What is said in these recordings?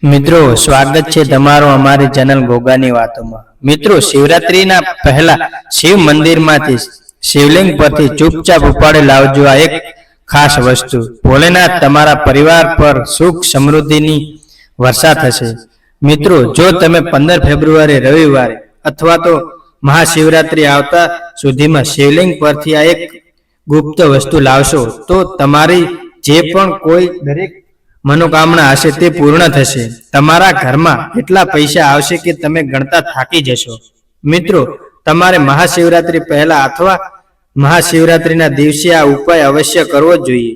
મિત્રો સ્વાગત છે તમારું અમારી ચેનલ ગોગાની વાતોમાં। મિત્રો શિવરાત્રીના પહેલા શિવ મંદિરમાંથી શિવલિંગ પરથી ચૂપચાપ ઉપાડી લાવજો આ એક ખાસ વસ્તુ। ભોલેનાથ તમારા પરિવાર પર સુખ સમૃદ્ધિની વર્ષા થશે। મિત્રો જો તમે 15 ફેબ્રુઆરી રવિવારે અથવા તો મહાશિવરાત્રી આવતા સુધીમાં શિવલિંગ પરથી આ એક ગુપ્ત વસ્તુ લાવશો તો તમારી જે પણ કોઈ દરેક મનોકામના હશે તે પૂર્ણ થશે। તમારા ઘરમાં એટલા પૈસા આવશે કે તમે ગણતા થાકી જશો। મિત્રો તમારે મહાશિવરાત્રી પહેલા અથવા મહાશિવરાત્રીના દિવસે આ ઉપાય અવશ્ય કરવો જોઈએ,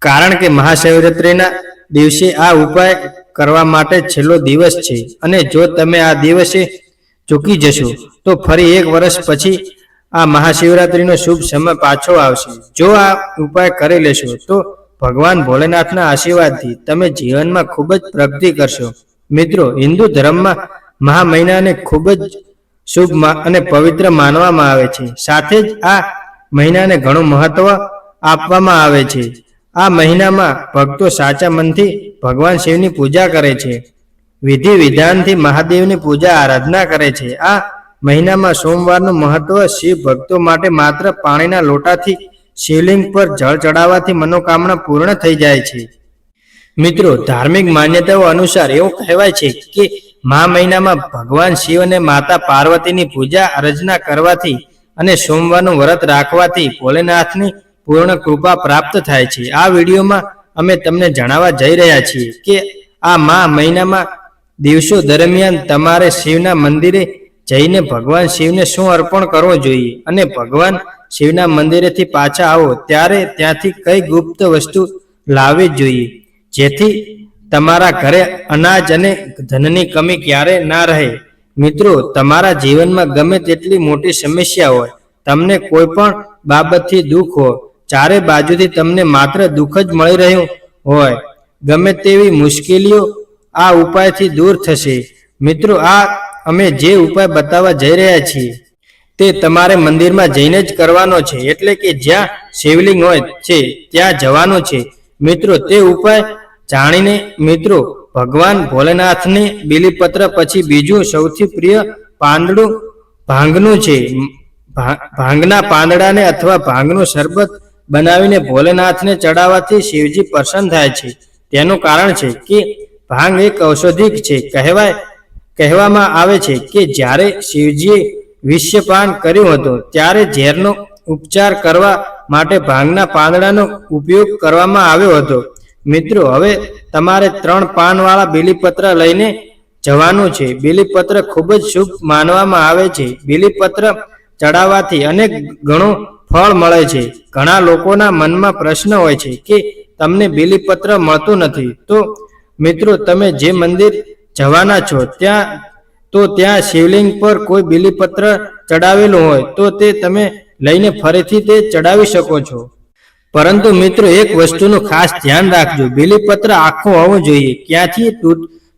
કારણ કે મહાશિવરાત્રીના દિવસે આ ઉપાય કરવા માટે છેલ્લો દિવસ છે અને જો તમે આ દિવસે ચૂકી જશો તો ફરી એક વર્ષ પછી આ મહાશિવરાત્રીનો શુભ સમય પાછો આવશે। જો આ ઉપાય કરી લેશો તો ભગવાન ભોલેનાથના આશીર્વાદથી તમે જીવનમાં ખૂબ જ પ્રગતિ કરશો। મિત્રો હિન્દુ ધર્મમાં મહા મહિનાને ખૂબ જ શુભ અને પવિત્ર માનવામાં આવે છે, સાથે જ આ મહિનાને ઘણું મહત્વ આપવામાં આવે છે। આ મહિનામાં ભક્તો સાચા મનથી ભગવાન શિવની પૂજા કરે છે, વિધિ વિધાનથી મહાદેવની પૂજા આરાધના કરે છે। આ મહિનામાં સોમવારનું મહત્વ શિવ ભક્તો માટે માત્ર પાણીના લોટાથી શિવલિંગ પર જળ ચડાવવાથી મનોકામના પૂર્ણ થઈ જાય છે। મિત્રો ધાર્મિક માન્યતાઓ અનુસાર એવું કહેવાય છે કે મહા મહિનામાં ભગવાન શિવ અને માતા પાર્વતીની પૂજા અર્ચના કરવાથી અને સોમવારનું વ્રત રાખવાથી ભોલેનાથની પૂર્ણ કૃપા પ્રાપ્ત થાય છે। આ વિડીયોમાં અમે તમને જણાવવા જઈ રહ્યા છીએ કે આ મહા મહિનામાં દિવસો દરમિયાન તમારે શિવના મંદિરે જઈને ભગવાન શિવને શું અર્પણ કરવો જોઈએ અને ભગવાન શિવના મંદિરેથી પાછા આવો ત્યારે ત્યાંથી કઈ ગુપ્ત વસ્તુ લાવવી જોઈએ જેથી તમારા ઘરે અનાજ અને ધનની કમી ક્યારે ના રહે। મિત્રો તમારા જીવનમાં ગમે તેટલી મોટી સમસ્યા હોય, તમને કોઈ પણ બાબતથી દુઃખ હોય, ચારે બાજુથી તમને માત્ર દુઃખ જ મળી રહ્યું હોય, ગમે તેવી મુશ્કેલીઓ આ ઉપાયથી દૂર થશે। મિત્રો આ અમે જે ઉપાય બતાવવા જઈ રહ્યા છીએ તે તમારે મંદિરમાં જઈને જ કરવાનો છે, એટલે કે જ્યાં શિવલિંગ હોય છે ત્યાં જવાનું છે। મિત્રો તે ઉપાય જાણીને મિત્રો ભગવાન ભોલેનાથને બીલીપત્ર પછી બીજું સૌથી પ્રિય પાંદડું ભાંગનું છે। ભાંગના પાંદડાને અથવા ભાંગનું શરબત બનાવીને ભોલેનાથને ચડાવવાથી શિવજી પ્રસન્ન થાય છે। તેનું કારણ છે કે ભાંગ એક ઔષધિક છે। કહેવામાં આવે છે કે જ્યારે શિવજીએ વિષપાન કર્યું હતું ત્યારે ઝેરનો ઉપચાર કરવા માટે ભાંગના પાંદડાનો ઉપયોગ કરવામાં આવ્યો હતો। મિત્રો હવે તમારે 3 પાનવાળા બીલીપત્ર લઈને જવાનું છે। બીલીપત્ર ખૂબ જ શુભ માનવામાં આવે છે। બીલીપત્ર ચડાવવાથી અનેક ગણું ફળ મળે છે। ઘણા લોકોના મનમાં પ્રશ્ન હોય છે કે તમને બીલીપત્ર મળતું નથી, તો મિત્રો તમે જે મંદિર જવાના છો ત્યાં શિવલિંગ પર કોઈ બીલીપત્ર ચડાવેલું હોય તો તે તમે લઈને ફરીથી તે ચડાવી શકો છો, પરંતુ મિત્રો એક વસ્તુનું ખાસ ધ્યાન રાખજો, બીલીપત્ર આખું હોવું જોઈએ, ક્યાંથી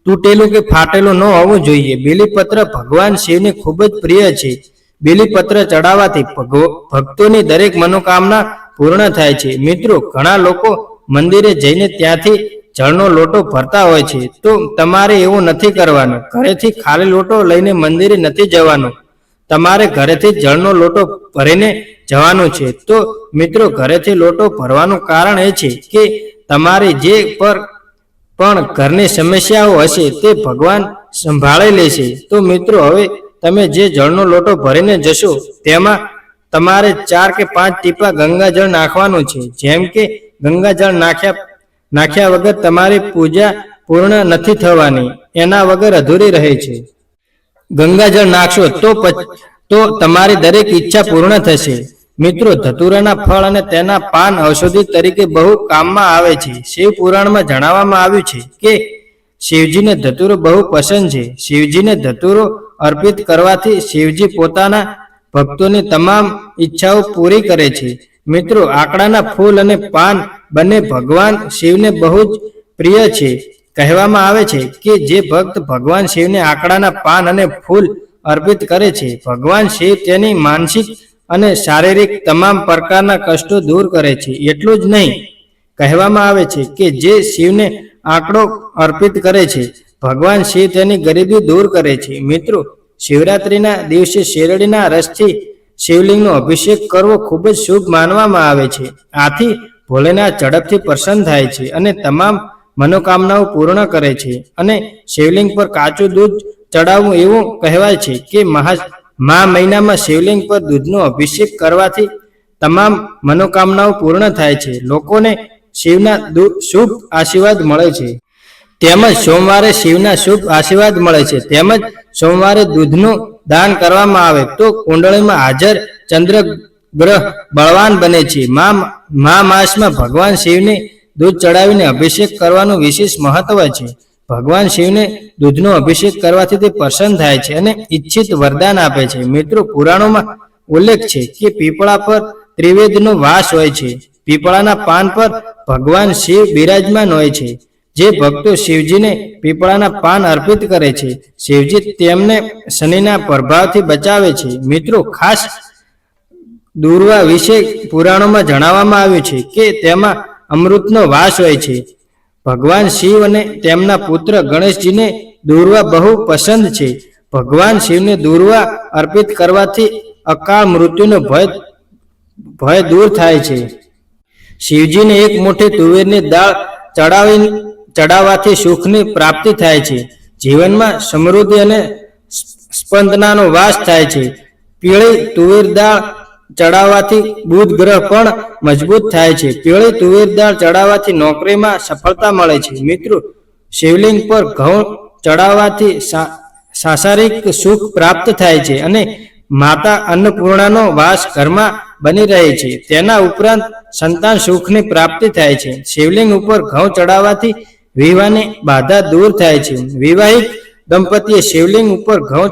તૂટેલું કે ફાટેલું ન હોવું જોઈએ। બીલીપત્ર ભગવાન શિવને ખૂબ જ પ્રિય છે। બીલીપત્ર ચડાવવાથી ભક્તોની દરેક મનોકામના પૂર્ણ થાય છે। મિત્રો ઘણા લોકો મંદિરે જઈને ત્યાંથી જળનો લોટો ભરતા હોય છે, તો તમારે એવું નથી કરવાનું। ઘરેથી ખાલી લોટો લઈને મંદિરે નથી જવાનું, તમારે ઘરેથી જળનો લોટો ભરીને જવાનું છે। તો મિત્રો ઘરેથી લોટો ભરવાનું કારણ એ છે કે તમારી જે પણ ઘરની સમસ્યાઓ હશે તે ભગવાન સંભાળી લેશે। તો મિત્રો હવે તમે જે જળનો લોટો ભરીને જશો તેમાં તમારે 4 કે 5 ટીપા ગંગાજળ નાખવાનું છે। જેમ કે ગંગાજળ નાખ્યા વગર તમારી પૂજા પૂર્ણ નથી થવાની, એના વગર અધૂરી રહે છે। ગંગાજળ નાખશો તો તમારી દરેક ઈચ્છા પૂર્ણ થશે। મિત્રો ધતુરાના ફળ અને તેના પાન ઔષધિ તરીકે બહુ કામમાં આવે છે। શિવ પુરાણમાં જણાવવામાં આવ્યું છે કે શિવજીને ધતુરો બહુ પસંદ છે। શિવજીને ધતુરો અર્પિત કરવાથી શિવજી પોતાના ભક્તોની તમામ ઈચ્છાઓ પૂરી કરે છે। મિત્રો આકડાના ફૂલ અને પાન બંને ભગવાન શિવને બહુ જ પ્રિય છે। કહેવામાં આવે છે કે જે ભક્ત ભગવાન શિવને આકડાના પાન અને ફૂલ અર્પિત કરે છે, ભગવાન શિવ તેની માનસિક અને શારીરિક તમામ પ્રકારના કષ્ટો દૂર કરે છે। એટલું જ નહીં, કહેવામાં આવે છે કે જે શિવને આંકડો અર્પિત કરે છે, ભગવાન શિવ તેની ગરીબી દૂર કરે છે. મિત્રો, શિવરાત્રીના દિવસે શેરડીના રસથી શિવલિંગનો અભિષેક કરવો ખૂબ જ શુભ માનવામાં આવે છે. આથી ભોલેનાથ ઝડપથી પ્રસન્ન થાય છે અને તમામ મનોકામનાઓ પૂર્ણ કરે છે. અને શિવલિંગ પર કાચું દૂધ ચડાવવું એવું કહેવાય છે કે મહા મહિનામાં શિવલિંગ પર દૂધનો અભિષેક કરવાથી તમામ મનોકામનાઓ પૂર્ણ થાય છે. લોકોને શિવના શુભ આશીર્વાદ મળે છે. તેમજ સોમવારે શિવના શુભ આશીર્વાદ મળે છે. તેમજ સોમવારે દૂધનું દાન કરવામાં આવે તો કુંડળીમાં હાજર ચંદ્ર ગ્રહ બળવાન બને છે. મા માસમાં ભગવાન શિવને દૂધ ચડાવીને અભિષેક કરવાનું વિશેષ મહત્વ છે. ભગવાન શિવને દૂધનો અભિષેક કરવાથી તે પ્રસન્ન થાય છે અને ઈચ્છિત વરદાન આપે છે. મિત્રો, પુરાણોમાં ઉલ્લેખ છે કે પીપળા પર ત્રિવેદનો વાસ હોય છે. પીપળાના પાન પર ભગવાન શિવ બિરાજમાન હોય છે. જે ભક્તો શિવજીને પીપળાના પાન અર્પિત કરે છે, શિવજી તેમને શનિના પ્રભાવથી બચાવે છે. મિત્રો, ખાસ દુર્વા વિશે પુરાણોમાં જણાવવામાં આવ્યું છે કે તેમાં અમૃતનો વાસ હોય છે. ભગવાન શિવ અને તેમના પુત્ર ગણેશજીને દુર્વા બહુ પસંદ છે. ભગવાન શિવને દુર્વા અર્પિત કરવાથી અકાળ મૃત્યુનો ભય દૂર થાય છે. શિવજીને એક મુઠ્ઠી તુવેરની દાળ ચડાવવાથી સુખની પ્રાપ્તિ થાય છે. જીવનમાં સમૃદ્ધિ અને સ્પંદનાનો વાસ થાય છે. પીળી તુવેર દાળ ચડાવવાથી બુધ ગ્રહ પણ મજબૂત થાય છે. પીળી તુવેર દાળ ચડાવવાથી નોકરીમાં સફળતા મળે છે. મિત્રો, શિવલિંગ પર ઘઉં ચડાવવાથી સાંસારિક સુખ પ્રાપ્ત થાય છે અને માતા અન્નપૂર્ણાનો વાસ ઘરમાં બની રહે છે. તેના ઉપરાંત સંતાન સુખની પ્રાપ્તિ થાય છે. શિવલિંગ ઉપર ઘઉં ચડાવવાથી વિવાહની બાધા દૂર થાય છે. વિવાહિત દંપતીએ શિવલિંગ ઉપર ઘઉં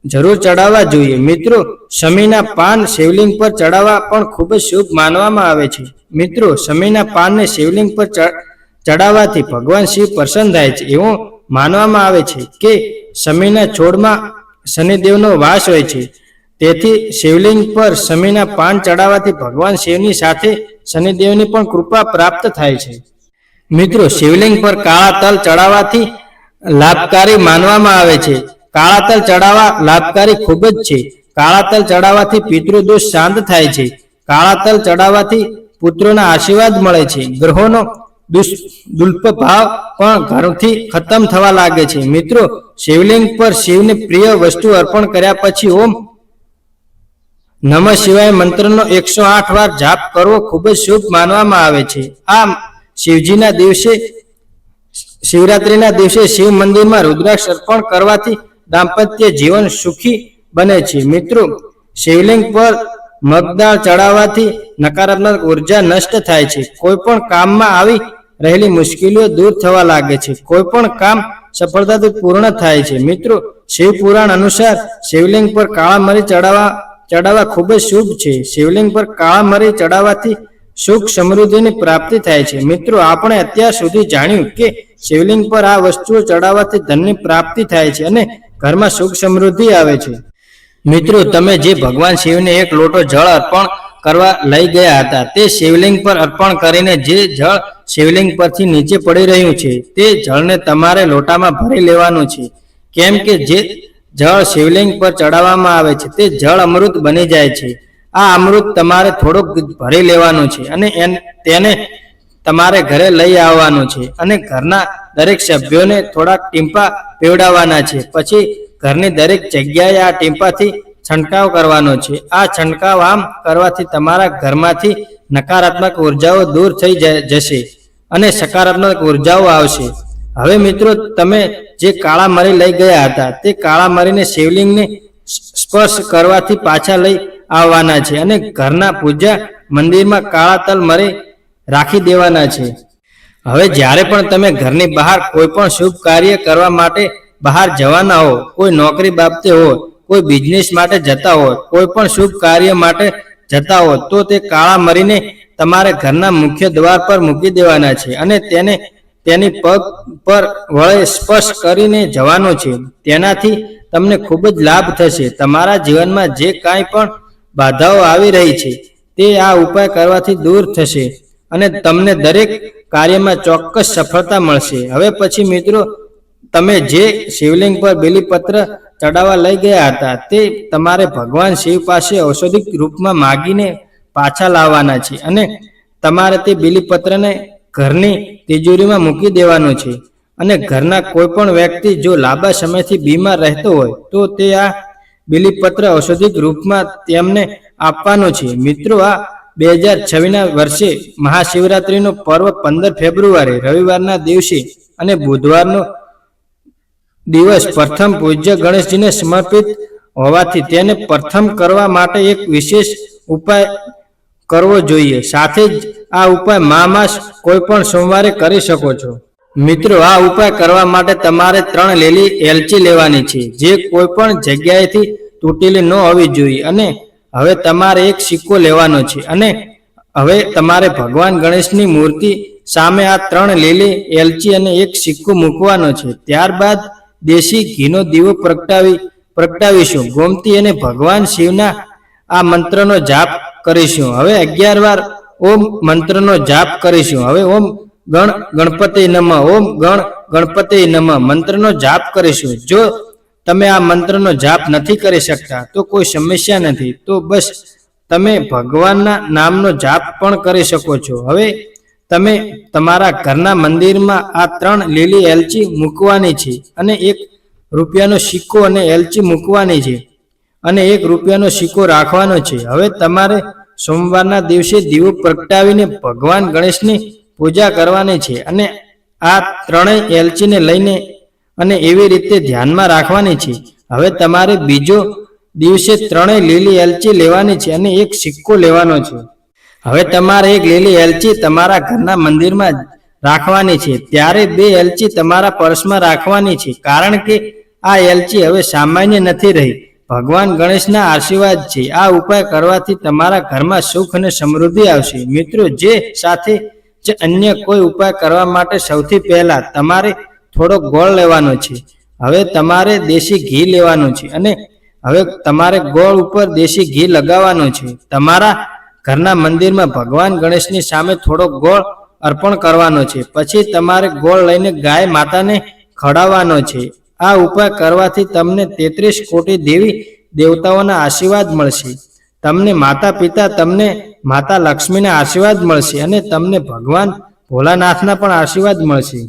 જરૂર ચડાવવા જોઈએ. મિત્રો, શમીના પાન શિવલિંગ પર ચડાવવા પણ ખૂબ જ શુભ માનવામાં આવે છે. મિત્રો, શમીના પાનને શિવલિંગ પર ચડાવવાથી ભગવાન શિવ પ્રસન્ન થાય છે. એવું માનવામાં આવે છે કે શમીના છોડમાં શનિદેવનો વાસ હોય છે. તેથી શિવલિંગ પર શમીના પાન ચડાવવાથી ભગવાન શિવની સાથે શનિદેવની પણ કૃપા પ્રાપ્ત થાય છે. મિત્રો, શિવલિંગ પર કાળા તલ ચડાવવાથી લાભકારી માનવામાં આવે છે. કાળા તલ ચડાવવા લાભકારી ખૂબ જ છે. કાળા તલ ચડાવવાથી પિતૃદોષ શાંત થાય છે. કાળા તલ ચડાવવાથી પુત્રોના આશીર્વાદ મળે છે. ગ્રહોનો દુષ્પ્રભાવ પણ ઘરથી ખતમ થવા લાગે છે. મિત્રો, શિવલિંગ પર શિવની પ્રિય વસ્તુ અર્પણ કર્યા પછી ઓમ નમઃ શિવાય મંત્રનો 108 વાર જાપ કરવો ખૂબ જ શુભ માનવામાં આવે છે. આ શિવરાત્રીના દિવસે શિવ મંદિરમાં રુદ્રાક્ષ અર્પણ કરવાથી દાંપત્ય જીવન સુખી બને છે. મિત્રો, શિવલિંગ પર મગદાળ ચડાવવાથી નકારાત્મક ઉર્જા નષ્ટ થાય છે. કોઈ પણ કામમાં આવી રહેલી મુશ્કેલીઓ દૂર થવા લાગે છે. કોઈ પણ કામ સફળતાથી પૂર્ણ થાય છે. મિત્રો, શિવ પુરાણ અનુસાર શિવલિંગ પર કાળા મરી ચડાવવા ખૂબ જ શુભ છે. શિવલિંગ પર કાળા મરી ચડાવવાથી સુખ સમૃદ્ધિની પ્રાપ્તિ થાય છે. મિત્રો, આપણે અત્યાર સુધી જાણ્યું કે શિવલિંગ પર આ વસ્તુઓ ચડાવવાથી ધનની પ્રાપ્તિ થાય છે અને ઘરમાં સુખ સમૃદ્ધિ આવે છે. મિત્રો, તમે જે ભગવાન શિવને એક લોટો જળ અર્પણ કરવા લઈ ગયા હતા, તે શિવલિંગ પર અર્પણ કરીને જે જળ શિવલિંગ પરથી નીચે પડી રહ્યું છે, તે જળને તમારે લોટામાં ભરી લેવાનું છે. કેમ કે જે જળ શિવલિંગ પર ચડાવવામાં આવે છે તે જળ અમૃત બની જાય છે. આ અમૃત તમારે થોડુંક ભરી લેવાનું છે અને તેને તમારે ઘરે લઈ આવવાનું છે અને ઘરના દરેક સભ્યોને થોડાક ટીમ્પા પીવડાવવાના છે. પછી ઘરની દરેક જગ્યાએ આ ટીમ્પાથી છંટકાવ કરવાનો છે. આ છંટકાવ આમ કરવાથી તમારા ઘરમાંથી નકારાત્મક ઉર્જાઓ દૂર થઈ જશે અને સકારાત્મક ઉર્જાઓ આવશે. હવે મિત્રો, તમે જે કાળા મરી લઈ ગયા હતા તે કાળા મરીને શિવલિંગને સ્પર્શ કરવાથી પાછા લઈ આવવાના છે અને ઘરના પૂજા મંદિરમાં કાળા તલ મરી રાખી દેવાના છે. હવે જ્યારે પણ તમે ઘરની બહાર કોઈ પણ શુભ કાર્ય કરવા માટે બહાર જવાના હો, કોઈ નોકરી બાબતે હોય, કોઈ બિઝનેસ માટે જતા હોય, કોઈ પણ શુભ કાર્ય માટે જતા હોય, તો તે કાળા મરીને તમારે ઘરના મુખ્ય દ્વાર પર મૂકી દેવાના છે અને તેની પગ પર વળે સ્પર્શ કરીને જવાનું છે. તેનાથી તમને ખૂબ જ લાભ થશે. તમારા જીવનમાં જે કાંઈ પણ બાધાઓ આવી રહી છે તે આ ઉપાય કરવાથી દૂર થશે અને તમને દરેક કાર્યમાં ચોક્કસ સફળતા મળશે. હવે પછી મિત્રો, તમે જે શિવલિંગ પર બેલીપત્ર ચડાવવા લઈ ગયા હતા તે તમારે ભગવાન શિવ પાસે ઔષધિક રૂપમાં માગીને પાછા લાવવાના છે અને તમારે તે બેલીપત્રને ઘરની તિજોરીમાં મૂકી દેવાનું છે. અને ઘરના કોઈ પણ વ્યક્તિ જો લાંબા સમયથી બીમાર રહેતો હોય તો તે આ બેલીપત્ર ઔષધિક રૂપમાં તેમને આપવાનું છે. મિત્રો, આ 2026ના વર્ષે મહાશિવરાત્રિનો પર્વ 15 ફેબ્રુઆરી રવિવારના દિવસે અને બુધવારનો દિવસ પ્રથમ પૂજ્ય ગણેશજીને સમર્પિત હોવાથી તેને પ્રથમ કરવા માટે એક વિશેષ ઉપાય કરવો જોઈએ. સાથે જ આ ઉપાય માસ કોઈ પણ સોમવારે કરી શકો છો. મિત્રો, આ ઉપાય કરવા માટે તમારે 3 લીલી એલચી લેવાની છે જે કોઈ પણ જગ્યાએથી તૂટેલી ન હોવી જોઈએ. અને હવે તમારે એક સિક્કો લેવાનો છે અને હવે તમારે ભગવાન ગણેશની મૂર્તિ સામે આ 3 લીલી એલચી અને એક સિક્કો મૂકવાનો છે. ત્યારબાદ દેશી ઘીનો દીવો પ્રગટાવીશું. ગોમતી અને ભગવાન શિવના આ મંત્રનો જાપ કરીશું. હવે 11 વાર ઓમ મંત્રનો જાપ કરીશું. હવે ઓમ ગણપતિ નમઃ, ઓમ ગણપતિ નમઃ મંત્રનો જાપ કરીશું. જો તમે આ મંત્રનો જાપ નથી કરી શકતા તો કોઈ સમસ્યા નથી, તો બસ તમે ભગવાનના નામનો જાપ પણ કરી શકો છો. હવે તમે તમારા ઘરના મંદિરમાં આ 3 લીલી એલચી મૂકવાની છે અને ₹1નો સિક્કો અને એલચી મૂકવાની છે અને ₹1નો સિક્કો રાખવાનો છે. હવે તમારે સોમવારના દિવસે દીવો પ્રગટાવીને ભગવાન ગણેશની પૂજા કરવાની છે અને આ 3 એલચીને લઈને અને એવી રીતે ધ્યાનમાં રાખવાની છે. હવે તમારે બીજો દિવસે 3 લીલી એલચી લેવાની છે અને એક સિક્કો લેવાનો છે. હવે તમારે એક લીલી એલચી તમારા ઘરના મંદિરમાં રાખવાની છે. ત્યારે 2 એલચી તમારા પર્સમાં રાખવાની છે, કારણ કે આ એલચી હવે સામાન્ય નથી રહી, ભગવાન ગણેશના આશીર્વાદ છે. આ ઉપાય કરવાથી તમારા ઘરમાં સુખ અને સમૃદ્ધિ આવશે. મિત્રો, જે સાથે જ અન્ય કોઈ ઉપાય કરવા માટે સૌથી પહેલા તમારે થોડો ગોળ લેવાનો છે. હવે તમારે દેશી ઘી લેવાનું છે અને હવે તમારે ગોળ ઉપર દેશી ઘી લગાવવાનું છે. તમારા ઘરના મંદિરમાં ભગવાન ગણેશની સામે થોડો ગોળ અર્પણ કરવાનો છે. પછી તમારે ગોળ લઈને ગાય માતાને ખવડાવવાનો છે. આ ઉપાય કરવાથી તમને 33 કોટી દેવી દેવતાઓના આશીર્વાદ મળશે. તમને માતા પિતા, તમને માતા લક્ષ્મીના આશીર્વાદ મળશે અને તમને ભગવાન ભોલાનાથના પણ આશીર્વાદ મળશે.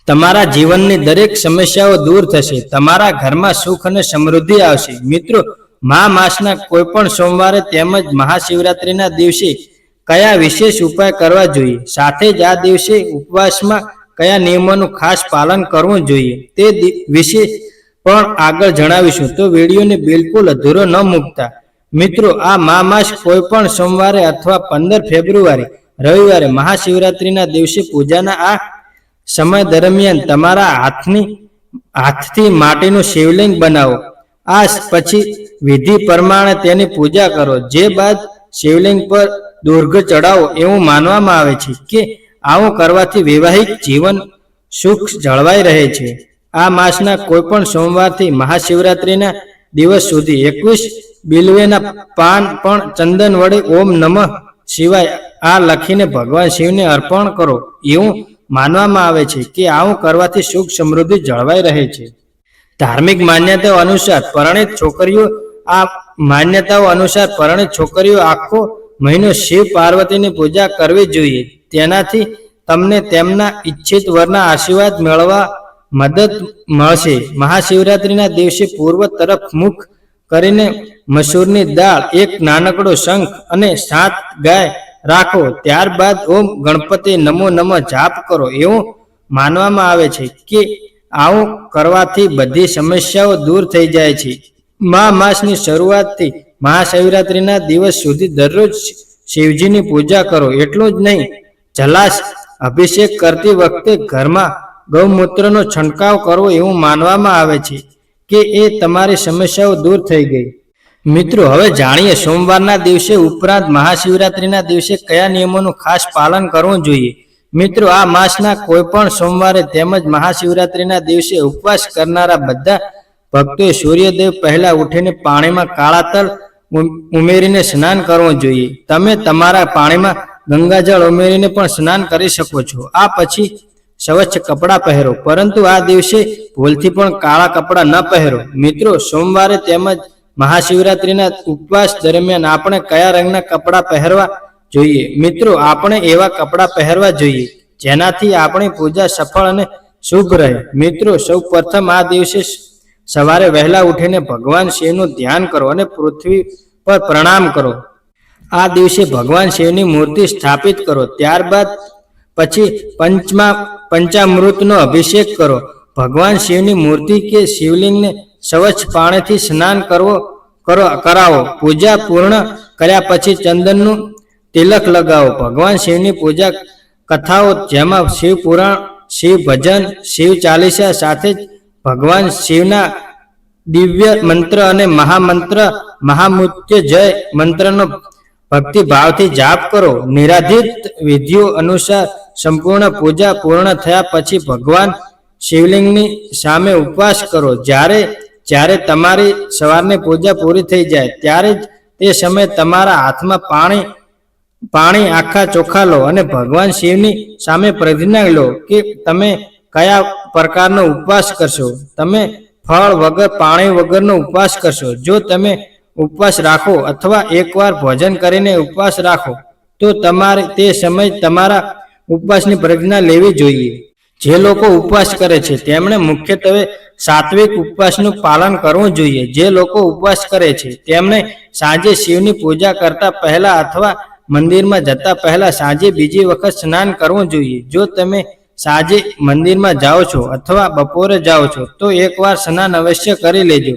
તમારા જીવનની દરેક સમસ્યાઓ દૂર થશે. તમારા ઘરમાં સુખ અને સમૃદ્ધિ આવશે. મિત્રો, માસના કોઈ પણ સોમવારે તેમજ મહાશિવરાત્રિના દિવસે કયા વિશેષ ઉપાય કરવા જોઈએ, સાથે જ આ દિવસે ઉપવાસમાં કયા નિયમોનું ખાસ પાલન કરવું જોઈએ તે વિશે પણ આગળ જણાવીશું, તો વિડીયોને બિલકુલ અધૂરો ન મૂકતા. મિત્રો, આ માસ કોઈ પણ સોમવારે અથવા 15 ફેબ્રુઆરી રવિવારે મહાશિવરાત્રિના દિવસે પૂજાના આ સમય દરમિયાન તમારા હાથથી માટીનું શિવલિંગ બનાવો. આ પછી વિધિ પ્રમાણે તેની પૂજા કરો, જે બાદ શિવલિંગ પર દૂર્ઘ ચડાવો. એવું માનવામાં આવે છે કે આવું કરવાથી વૈવાહિક જીવન સુખ જળવાઈ રહે છે. આ માસના કોઈ પણ સોમવારથી મહાશિવરાત્રિના દિવસ સુધી 21 બિલ્વેના પાન પણ ચંદન વડે ઓમ નમઃ શિવાય આ લખીને ભગવાન શિવને અર્પણ કરો. એવું માનવામાં આવે છે કે આવું કરવાથી સુખ સમૃદ્ધિ જળવાઈ રહે છે. ધાર્મિક માન્યતાઓ અનુસાર પરણિત છોકરીઓ આખો મહિનો શિવ પાર્વતીની પૂજા કરવી જોઈએ. તેનાથી તમને તેમના ઈચ્છિત વરના આશીર્વાદ મેળવવા મદદ મળશે. મહાશિવરાત્રિના દિવસે પૂર્વ તરફ મુખ કરીને મસૂરની દાળ, એક નાનકડો શંખ અને 7 ગાય રાખો. ત્યારબાદ ઓમ ગણપતિ નમો નમઃ જાપ કરો. એવું માનવામાં આવે છે કે આવું કરવાથી બધી સમસ્યાઓ દૂર થઈ જાય છે. માસની શરૂઆતથી મહાશિવરાત્રિના દિવસ સુધી દરરોજ શિવજીની પૂજા કરો. એટલું જ નહીં, જલાશ અભિષેક કરતી વખતે ઘરમાં ગૌમૂત્રનો છંટકાવ કરવો. એવું માનવામાં આવે છે કે એ તમારી સમસ્યાઓ દૂર થઈ ગઈ. મિત્રો, હવે જાણીએ સોમવારના દિવસે ઉપરાંત મહાશિવરાત્રિના દિવસે કયા નિયમોનું ખાસ પાલન કરવું જોઈએ. મિત્રો, આ માસના કોઈ પણ સોમવારે તેમજ મહાશિવરાત્રિના દિવસે ઉપવાસ કરનારા બધા ભક્તોએ સૂર્યોદય પહેલા ઉઠીને પાણીમાં કાળા તલ ઉમેરીને સ્નાન કરવું જોઈએ. તમે તમારા પાણીમાં ગંગાજળ ઉમેરીને પણ સ્નાન કરી શકો છો. આ પછી સ્વચ્છ કપડાં પહેરો, પરંતુ આ દિવસે ભૂલથી પણ કાળા કપડાં ન પહેરો. મિત્રો, સોમવારે તેમજ મહાશિવરાત્રિના ઉપવાસ દરમિયાન આપણે કયા રંગના કપડાં પહેરવા જોઈએ? મિત્રો, આપણે એવા કપડાં પહેરવા જોઈએ જેનાથી આપણી પૂજા સફળ અને શુભ રહે. મિત્રો, સૌ પ્રથમ આ દિવસે સવારે વહેલા ઉઠીને ભગવાન શિવનું ધ્યાન કરો અને પૃથ્વી પર પ્રણામ કરો. આ દિવસે ભગવાન શિવની મૂર્તિ સ્થાપિત કરો. ત્યારબાદ પછી પંચામૃતનો અભિષેક કરો. ભગવાન શિવની મૂર્તિ કે શિવલિંગને સ્વચ્છ પાણીથી સ્નાન કરાવો. પૂજા પૂર્ણ કર્યા પછી ચંદનનું તિલક લગાવો. ભગવાન શિવની પૂજા કથાઓ જેમાં શિવ પુરાણ, શિવ ભજન, શિવ ચાલીસા સાથે જ ભગવાન શિવના દિવ્ય મંત્ર અને મહામંત્ર મહામૃત્યુંજય મંત્રનો ભક્તિ ભાવથી જાપ કરો. નિરાધિત વિધિઓ અનુસાર સંપૂર્ણ પૂજા પૂર્ણ થયા પછી ભગવાન શિવલિંગની સામે ઉપવાસ કરો. જ્યારે તમારી સવારની પૂજા પૂરી થઈ જાય ત્યારે જ તે સમયે તમારા હાથમાં પાણી આખા ચોખા લો અને ભગવાન શિવની સામે પ્રતિજ્ઞા લો કે તમે કયા પ્રકારનો ઉપવાસ કરશો. તમે ફળ વગર, પાણી વગરનો ઉપવાસ કરશો. જો તમે ઉપવાસ રાખો અથવા એકવાર ભોજન કરીને ઉપવાસ રાખો તો તમારે તે સમય તમારા ઉપવાસની પ્રજ્ઞા લેવી જોઈએ. જે લોકો ઉપવાસ કરે છે તેમણે મુખ્યત્વે સાત્વિક ઉપવાસનું પાલન કરવું જોઈએ. જે લોકો ઉપવાસ કરે છે તેમણે સાંજે શિવની પૂજા કરતા પહેલા અથવા મંદિરમાં જતા પહેલા સાંજે બીજી વખત સ્નાન કરવું જોઈએ. જો તમે સાંજે મંદિરમાં જાઓ છો અથવા બપોરે જાઓ છો તો એકવાર સ્નાન અવશ્ય કરી લેજો.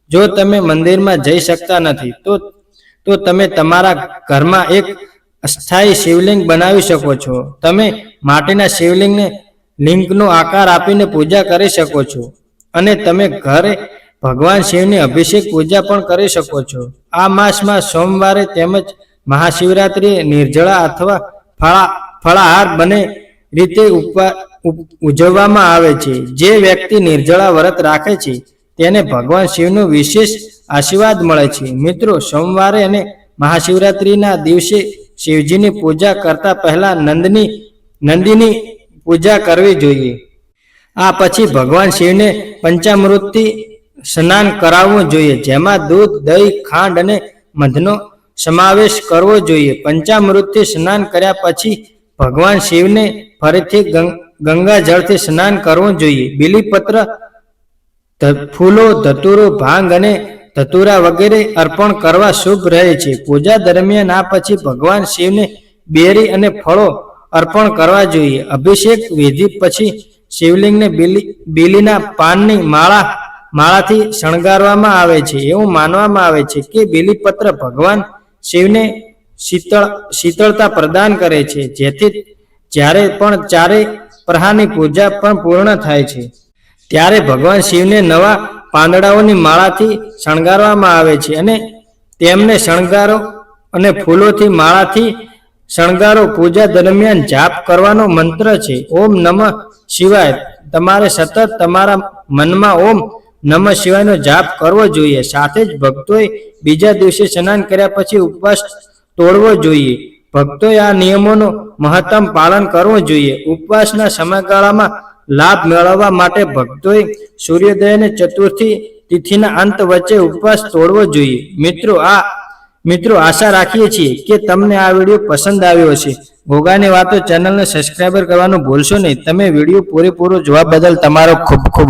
જો તમે મંદિરમાં જઈ શકતા નથી તો તમે તમારા ઘરમાં એક અસ્થાયી શિવલિંગ બનાવી શકો છો. તમે માટીના શિવલિંગને લિંગનો આકાર આપીને પૂજા કરી શકો છો અને તમે ઘરે ભગવાન શિવની અભિષેક પૂજા પણ કરી શકો છો. આ માસમાં સોમવારે તેમજ મહાશિવરાત્રિએ નિર્જળા અથવા ફળાહાર બંને રીતે ઉજવવામાં આવે છે. જે વ્યક્તિ નિર્જળા વ્રત રાખે છે તેને ભગવાન શિવનો વિશેષ આશીર્વાદ મળે છે. મિત્રો, સોમવારે અને મહાશિવરાત્રિના દિવસે શિવજીની પૂજા કરતા પહેલા નંદીની પૂજા કરવી જોઈએ. આ પછી ભગવાન શિવને પંચામૃતથી સ્નાન કરાવવું જોઈએ, જેમાં દૂધ, દહીં, ખાંડ અને મધનો સમાવેશ કરવો જોઈએ. પંચામૃતથી સ્નાન કર્યા પછી ભગવાન શિવને ફરીથી ગંગાજળથી સ્નાન કરવું જોઈએ. બીલીપત્ર, ફૂલો, ધતુરો, ભાંગ અને ધતુરા વગેરે અર્પણ કરવા શુભ રહે છે. પૂજા દરમિયાન આ પછી ભગવાન શિવને બેરી અને ફળો અર્પણ કરવા જોઈએ. અભિષેક વિધિ પછી શિવલિંગને બીલીના પાનની માળાથી શણગારવામાં આવે છે. એવું માનવામાં આવે છે કે બીલીપત્ર ભગવાન શિવને શીતળતા પ્રદાન કરે છે, જેથી જ્યારે પણ ચારે પ્રહારની પૂજા પણ પૂર્ણ થાય છે ત્યારે ભગવાન શિવને નવા પાંદડાઓની માળાથી શણગારવામાં આવે છે અને તેમને શણગારો અને ફૂલોથી માળાથી શણગારો. પૂજા દરમિયાન જાપ કરવાનો મંત્ર છે ઓમ નમઃ શિવાય. તમારે સતત તમારા મનમાં ઓમ નમઃ શિવાયનો જાપ કરવો જોઈએ. સાથે જ ભક્તોએ બીજા દિવસે સ્નાન કર્યા પછી ઉપવાસ તોડવો જોઈએ. ભક્તોએ આ નિયમોનું મહત્તમ પાલન કરવું જોઈએ. ઉપવાસના સમયગાળામાં લાભ મેળવવા માટે ભક્તોએ સૂર્યોદય અને ચતુર્થી તિથિના અંત વચ્ચે ઉપવાસ તોડવો જોઈએ. મિત્રો, આશા રાખીએ છીએ કે તમને આ વિડીયો પસંદ આવ્યો હશે. ગોગાની વાતો ચેનલને સબસ્ક્રાઇબ કરવાનું ભૂલશો નહીં. તમે વિડીયો પૂરેપૂરો જોવા બદલ તમારો ખૂબ ખૂબ આભાર.